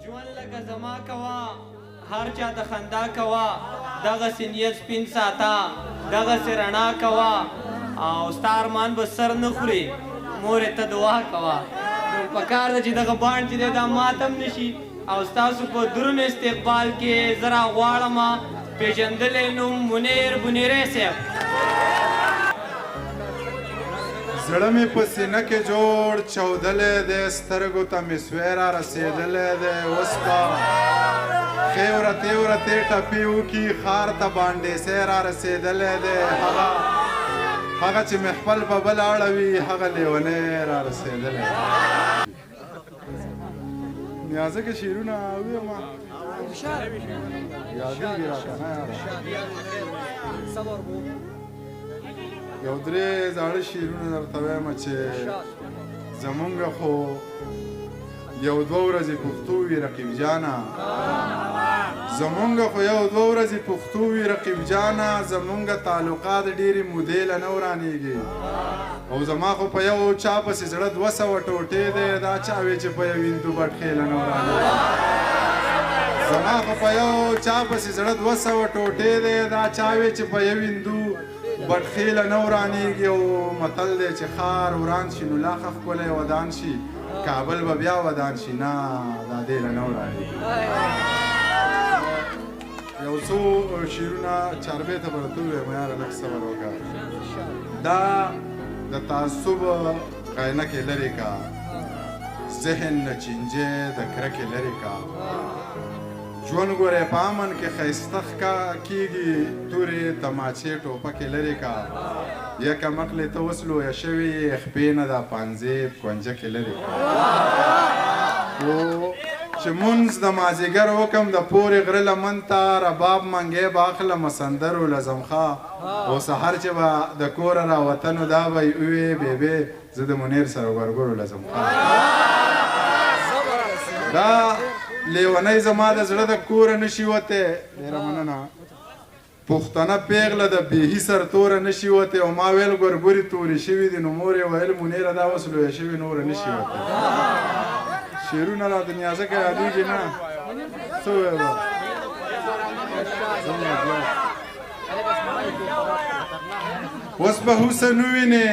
ژوند لکه زما کوه هر چا ته خندا کوه دغسې نیت سپین ساته دغسې رڼا کوه او ستا ارمان به سر نه خوري مورې ته دعا کوه پکار ده چې دغه بانډ چې دی دا ماتم نه شي او ستاسو په درون استقبال کې زه راغواړم پېژندلی نوم منیر بونیری صاحب زړه مې په سینه کې جوړ چاودلی دی سترګو ته مې سوی را رسېدلی دی اوس به ښې ورتې ورتې ټپې وکړي ښار ته بانډیسی را رسېدلی دی هغه چې مې خپل په بل اړوي هغه لیونی را رسېدلی نیازه کې شعرونه وویمه یادېږي راته نه یو درې زاړه شعرونه درته وایم چې زمونږ خو یو دوه ورځې پښتو وي رقیب جانه زمونږ خو یو دوه ورځې پښتو وي رقیب جانه زمونږ تعلقات ډېرې مودې له نه ورانېږي او زما خو په یو چا پسې زړه 200 ټوټې دی دا چا وی چې په یو هندو بټخې له نه ورانېږي زما خو په یو چا پسې زړه 200 ټوټې دی دا چا وی چې په یو هندو بټخې له نه ورانېږي او متل دی چې ښار وران شي نو لا ښه ښکلی ودان شي کابل به بیا ودان شي نه دا دې له نه ورانېږي یو څو شعرونه چاربې ته به راته ووایم یاره لږ صبر وکړه دا د تعصب غینکې لرې کا ذهن نه چینجې د کرکې لرې کا ژوند ګورې په امن کې ښایسته کېږي تورې تماچې ټوپکې لرې کا یکه مقلې ته اوس لویه شوې یې خپې نه دا پانځې کونجکې لرې کا خو چې مونځ د مازدیګر وکم د پورې غره لمن ته رباب منګی به اخلمه سندرو له زمخه او سحر چې به د کوره راوتنو دا به یې ووې بېبې زه د منیر سره ګورګورو له زمخه دا لیونی زما د زړه د کوره نشي وتی ډېره مننه پښتنه پیغله د بېهي سرتوره نشي وتی او ما ویل ګورګورې تورې شوي دي نو مور یې ویل منیره دا اوس لویه شوې نوره نشي وتی شعرونه راته نیازه که یادېږي نه څه وویل اوس به حسن ووینې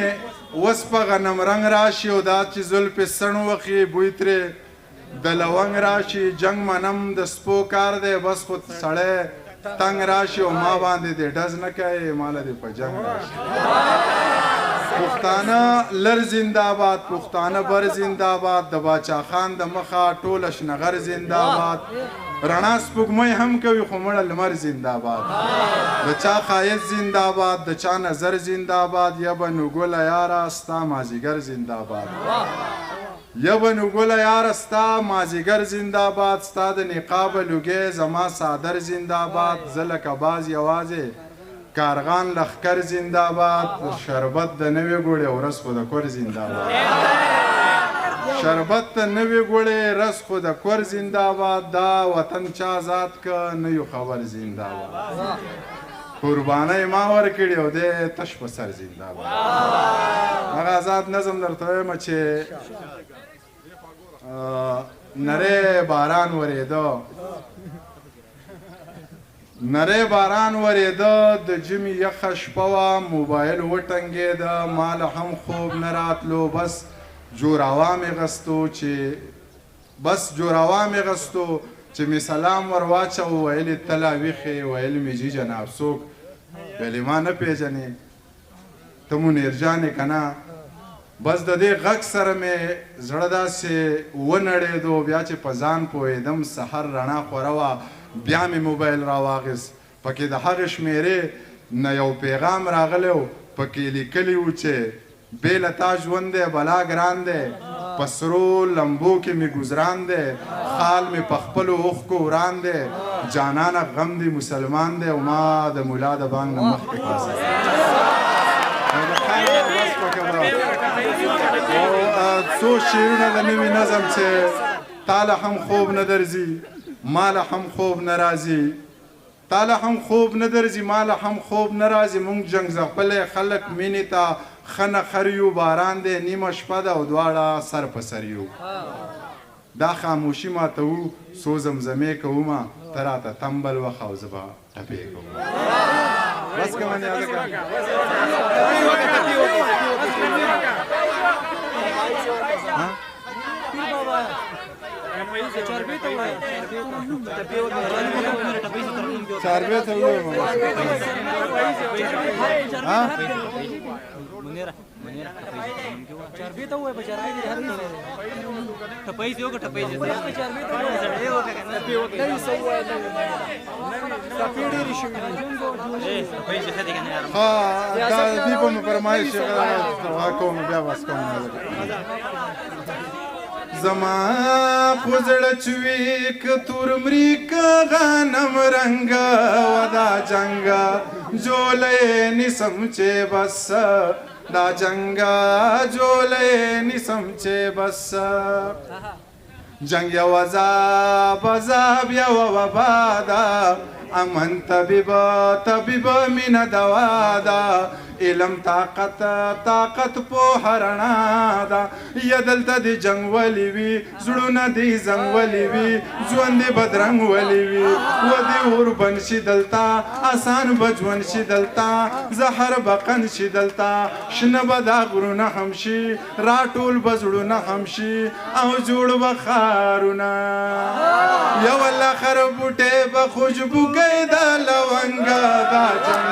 اوس په غنم رنګ راشي او دا چې زلفې سڼ وخي بوی ترې د لونګ راشي جنگ منم د سپو کار دی بس خو سړی تنګ راشي او ما باندې دې ډز نه کوي ماله دې په جنګ راشي پښتانه لر زنده‌باد پښتانه بر زنده‌باد د باچا خان د مخه ټوله شنغر زنده‌باد رڼا سپوږمۍ هم کوي خو مړه لمر زنده‌باد د چا ښایست زنده‌باد د چا نظر زنده‌باد یا به نو ګله یاره ستا مازدیګر زنده‌باد یا به نو ګله یاره ستا مازدیګر زنده‌باد ستا د نقابه لوګی زما صادر زنده‌باد زه لکه باز یوازې کارغان لخکر زنده‌باد شربت د نوې ګوړې او رس خو د کور زنده‌باد شربت د نوې ګوړې رس خو د کور زنده‌باد دا وطن چا ذات که نه یو خبر زنده‌باد قربانۍ ما ورکړې او دی تش په سر زنده‌باد هغه آزاد نظم درته وایم چې نری باران ورېده نری باران ورېده د ژمي یخه شپه وه موبایل وټنګېده ما له هم خوب نه راتلو بس جوراوا مې غستو چې مې سلام ور واچو ویل یې ته لا ویښې ویل مې جي جناب څوک ویلې ما نه پېژنې ته منیر جان یې که نه بس د دې غږ سره مې زړه داسې ونړېدو بیا چې په ځان پوهېدم سحر رڼا خوره وه بیا مې موبایل راواخیست پکې د هغې شمېرې نه یو پیغام راغلی و پکې لیکلي و چې بې له تا ژوند دی بلا ګران دی په سرو لمبو کې مې ګزران دی خال مې په خپلو اوښکو وران دی جانانه غم دی مسلمان دی او ما د ملا د بانګ نه مخکې خلاصه څو شعرونه د نوي نظم چې تاله هم خوب نه درځي ماله هم خوب نه راځي تاله هم خوب نه درځي ماله هم خوب نه راځي مونږ جنګ ځپلی خلک مینې ته ښه نه خر یو باران دی نیمه شپه ده او دواړه سر په سر یو دا خاموشي ماتوو څو زمزمې کومه ته راته تمبل وخه او زه به ټپې کوم بس که من یاده که چاربې ته ووایم منیر چاربې ته ووایه په چاربې دې هر نه ټپۍ دې وکړه ټپۍ دې چاربې ته ووایه زړې وکړه ټپۍ وکړه نه څه ووایه ټپۍ ډېرې شوي دي ټپۍ چې ښه دي که نه ها دا دوی به مې فرمایش کوم بیا بس کوم زما خو زړه چې وي که تور مري که غنم رنګه و دا جنګه جولی نیسم چې بس دا جنګه جولی نیسم چې بس جنگ یو عذاب عذاب یو وبا ده امن طبیب مینه دوا ده علم طاقت په رڼا ده یا دلته د جنګ ولې وي زړونه دې زنګ ولې وي ژوند دې بدرنګ ولې وي و دې اور بن شي دلته آسان به ژوند شي دلته زهر به قند شي دلته شنه به دا غرونه هم شي راټول به زړونه هم شي او جوړ به ښارونه یو الله خر بوټی به خوشبو کوي د لونګه دا جنګ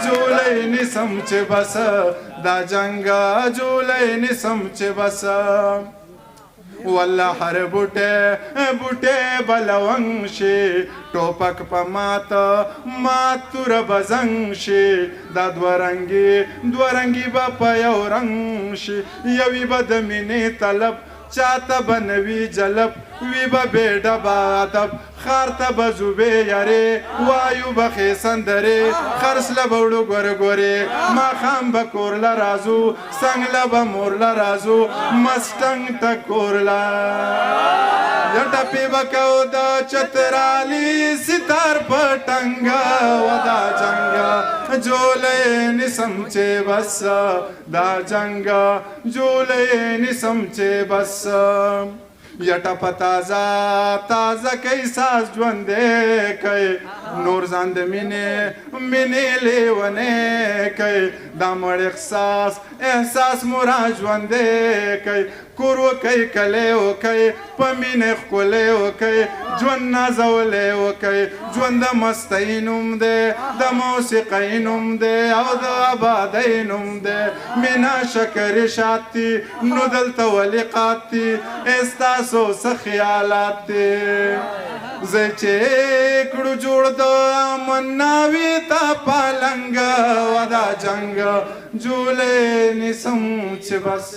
جولی نیسم چې بس دا جنګه جولی نیسم چې بس والله هر بوټی به لونګ شي ټوپک په مات تور به زنګ شي دا دوه رنګي به په یو رنګ شي یوی به د مینې طلب چاته به نوي جلب وی به بیډه به ادب خار ته به زوبې یارې وایو به ښې سندرې خرڅله به وړو ګورې ګورې ماښام به کورله راځو څنګله به مورله راځو مسټنګ ته کورله یا ټپې به کوو د چترالي ستار په ټنګه و دا جنګه جولی نیسم چې بس دا جنګه جولی نیسم چې بس یا ټپه تازه کوي ساز ژوندی کوي نور ځان د مینې لیونی کوي دا مړ احساس مو را ژوندی کوي کور وکوي کلی وکوي په مینې ښکلی وکوي ژوند نازولی وکوي ژوند د مستۍ نوم دی د موسیقۍ نوم دی او د آبادۍ نوم دی مینا شکرې شات دي نو دلته ولې قات دي ستاسو څه خیالات دي زه چې کړو جوړ د مناوي تا پالنګه و دا جنګ جولی نیسم چې بس